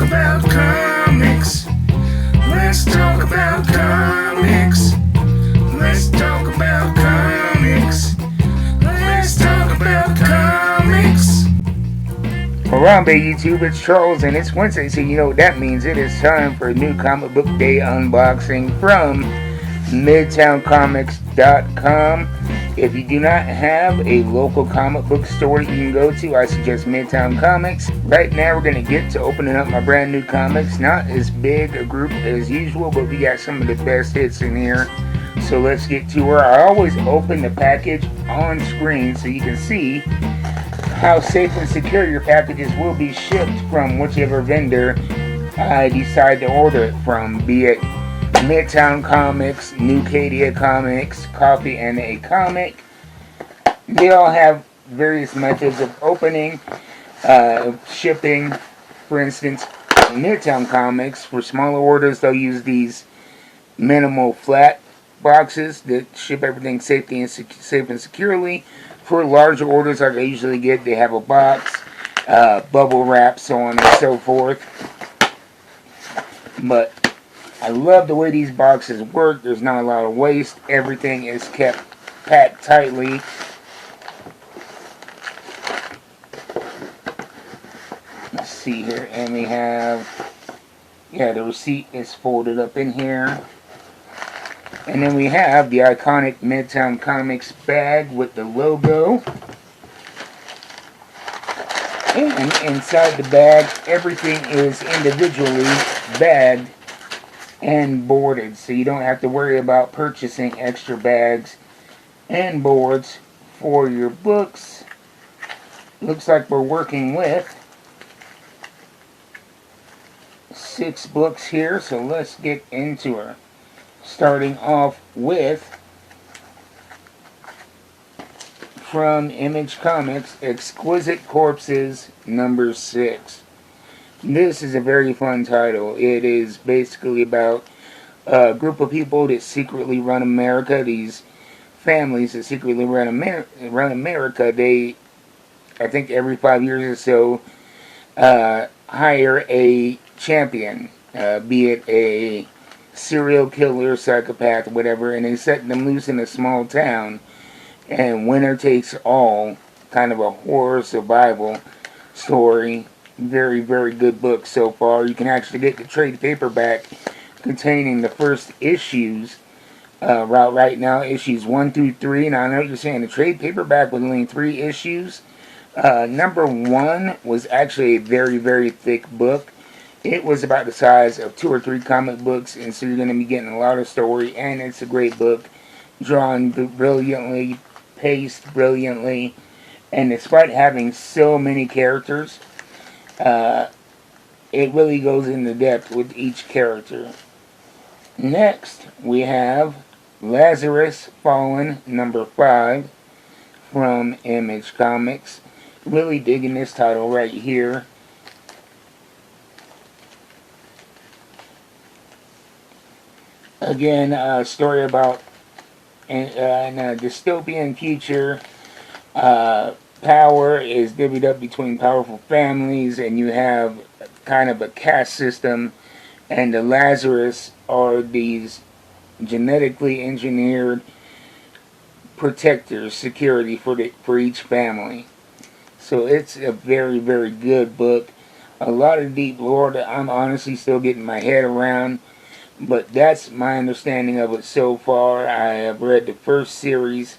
about comics. Let's talk about comics. Let's talk about comics. Let's talk about comics. Around Bay YouTube, it's Charles, and it's Wednesday, so you know what that means. It is time for a new comic book day unboxing from MidtownComics.com. If you do not have a local comic book store you can go to, I suggest Midtown Comics. Right now, we're going to get to opening up my brand new comics. Not as big a group as usual, but we got some of the best hits in here. So let's get to her. I always open the package on screen so you can see how safe and secure your packages will be shipped from whichever vendor I decide to order it from, be it Midtown Comics, New Cadia Comics, Coffee and a Comic. They all have various methods of opening, shipping. For instance, Midtown Comics, for smaller orders, they'll use these minimal flat boxes that ship everything safe and securely. For larger orders like I usually get, they have a box, bubble wrap, so on and so forth. But I love the way these boxes work. There's not a lot of waste. Everything is kept packed tightly. Let's see here. And we have, the receipt is folded up in here. And then we have the iconic Midtown Comics bag with the logo. And inside the bag, everything is individually bagged and boarded, so you don't have to worry about purchasing extra bags and boards for your books. Looks like we're working with 6 books here, so let's get into her. Starting off with, from Image Comics, Exquisite Corpses number 6. This is a very fun title. It is basically about a group of people that secretly run America. These families that secretly run America, they, I think every 5 years or so, hire a champion, be it a serial killer, psychopath, whatever, and they set them loose in a small town, and winner takes all, kind of a horror survival story. Very, very good book so far. You can actually get the trade paperback containing the first issues right now, issues 1 through 3, and I know you're saying the trade paperback with only 3 issues. Number 1 was actually a very, very thick book. It was about the size of 2 or 3 comic books, and so you're going to be getting a lot of story, and it's a great book, drawn brilliantly, paced brilliantly, and despite having so many characters, it really goes into depth with each character. Next, we have Lazarus Fallen number 5 from Image Comics. Really digging this title right here. Again, a story about in a dystopian future. Power is divvied up between powerful families, and you have kind of a caste system, and the Lazarus are these genetically engineered protectors, security for each family. So it's a very, very good book. A lot of deep lore that I'm honestly still getting my head around, but that's my understanding of it so far. I have read the first series,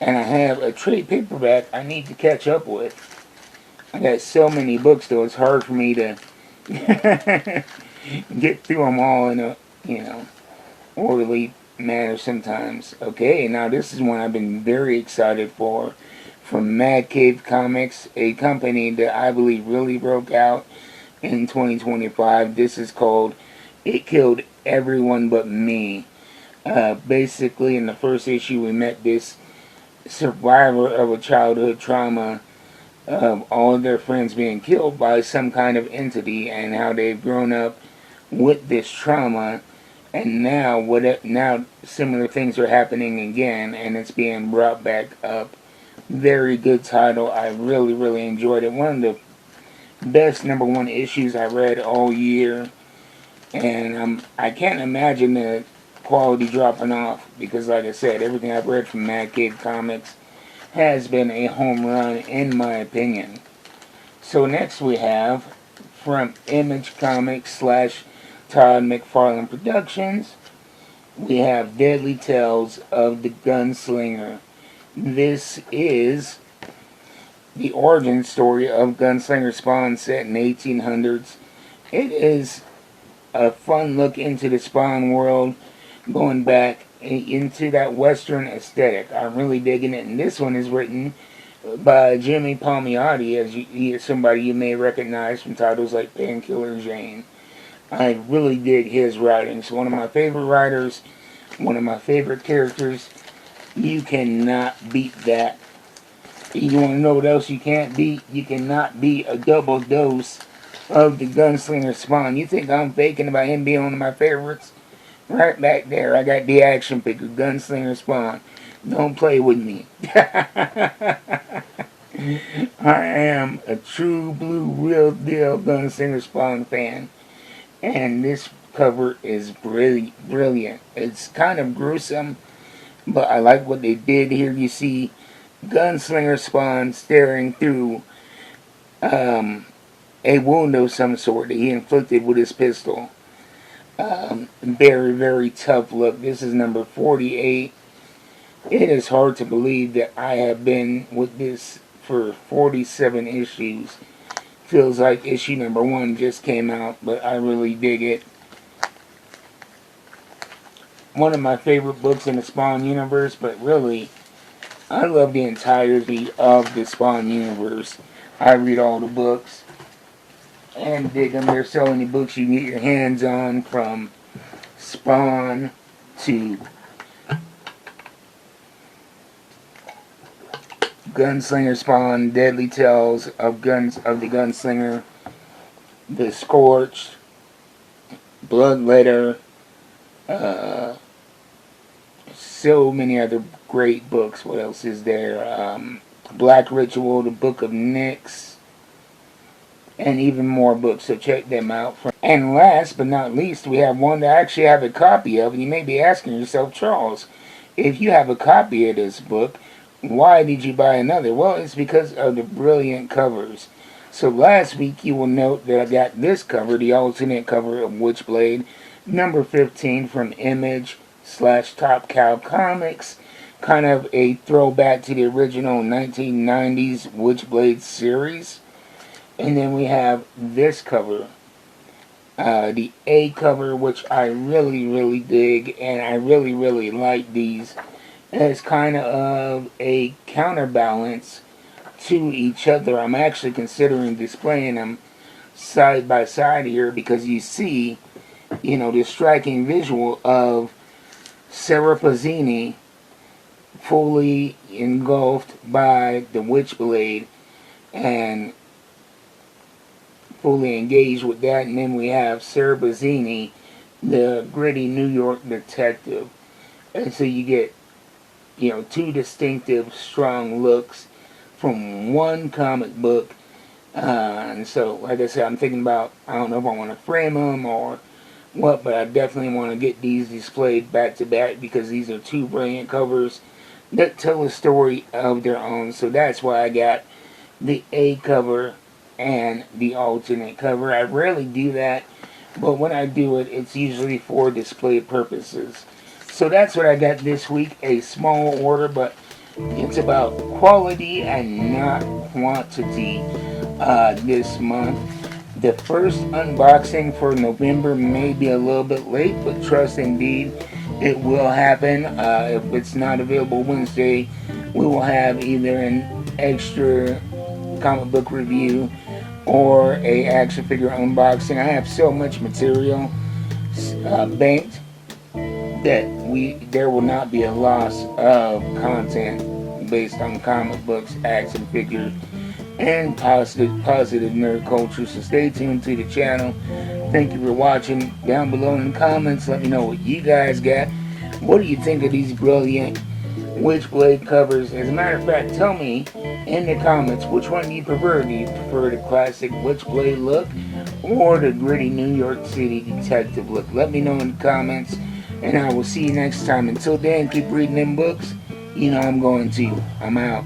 and I have a trade paperback I need to catch up with. I got so many books, though, it's hard for me to get through them all in a, orderly manner sometimes. Okay, now this is one I've been very excited for, from Mad Cave Comics, a company that I believe really broke out in 2025. This is called It Killed Everyone But Me. Basically, in the first issue, we met this survivor of a childhood trauma of all of their friends being killed by some kind of entity, and how they've grown up with this trauma, and now similar things are happening again, and it's being brought back up. Very good title. I really, really enjoyed it. One of the best #1 issues I read all year, and I can't imagine the quality dropping off because, like I said, everything I've read from Mad Kid Comics has been a home run in my opinion. So next we have from Image Comics / Todd McFarlane Productions, we have Deadly Tales of the Gunslinger. This is the origin story of Gunslinger Spawn set in the 1800s. It is a fun look into the Spawn world, going back into that Western aesthetic. I'm really digging it, and this one is written by Jimmy Palmiotti, as he is somebody you may recognize from titles like Painkiller Jane. I really dig his writing. It's one of my favorite writers, one of my favorite characters. You cannot beat that. You want to know what else you can't beat? You cannot beat a double dose of the Gunslinger Spawn. You think I'm faking about him being one of my favorites? Right back there, I got the action figure, Gunslinger Spawn. Don't play with me. I am a true blue, real deal Gunslinger Spawn fan. And this cover is brilliant. It's kind of gruesome, but I like what they did here. You see Gunslinger Spawn staring through a wound of some sort that he inflicted with his pistol. Very, very tough look. This is number 48. It is hard to believe that I have been with this for 47 issues. Feels like issue number 1 just came out, but I really dig it. One of my favorite books in the Spawn universe, but really, I love the entirety of the Spawn universe. I read all the books and dig them. There's so many books you can get your hands on, from Spawn to Gunslinger Spawn, Deadly Tales of the Gunslinger, The Scorched, Bloodletter, so many other great books. What else is there? Black Ritual, The Book of Nyx, and even more books, so check them out. And last but not least, we have one that I actually have a copy of, and you may be asking yourself, Charles, if you have a copy of this book, why did you buy another? Well, it's because of the brilliant covers. So last week you will note that I got this cover, the alternate cover of Witchblade, number 15 from Image / Top Cow Comics. Kind of a throwback to the original 1990s Witchblade series. And then we have this cover, the A cover, which I really dig, and I really like these as kind of a counterbalance to each other. I'm actually considering displaying them side by side here because you see, the striking visual of Sarah Pazzini fully engulfed by the Witchblade and fully engaged with that. And then we have Sarah Pazzini, the gritty New York detective. And so you get, two distinctive, strong looks from one comic book. And so, like I said, I'm thinking about, I don't know if I want to frame them or what, but I definitely want to get these displayed back to back because these are two brilliant covers that tell a story of their own. So that's why I got the A cover and the alternate cover. I rarely do that, but when I do it, it's usually for display purposes. So that's what I got this week. A small order, but it's about quality and not quantity this month. The first unboxing for November may be a little bit late, but trust indeed it will happen. If it's not available Wednesday, we will have either an extra comic book review or a action figure unboxing. I have so much material banked that there will not be a loss of content based on comic books, action figures, and positive nerd culture. So stay tuned to the channel. Thank you for watching. Down below in the comments, let me know what you guys got. What do you think of these brilliant Witchblade covers. As a matter of fact, tell me in the comments which one do you prefer. Do you prefer the classic Witchblade look or the gritty New York City detective look? Let me know in the comments, and I will see you next time. Until then, keep reading them books. You know I'm going to. I'm out.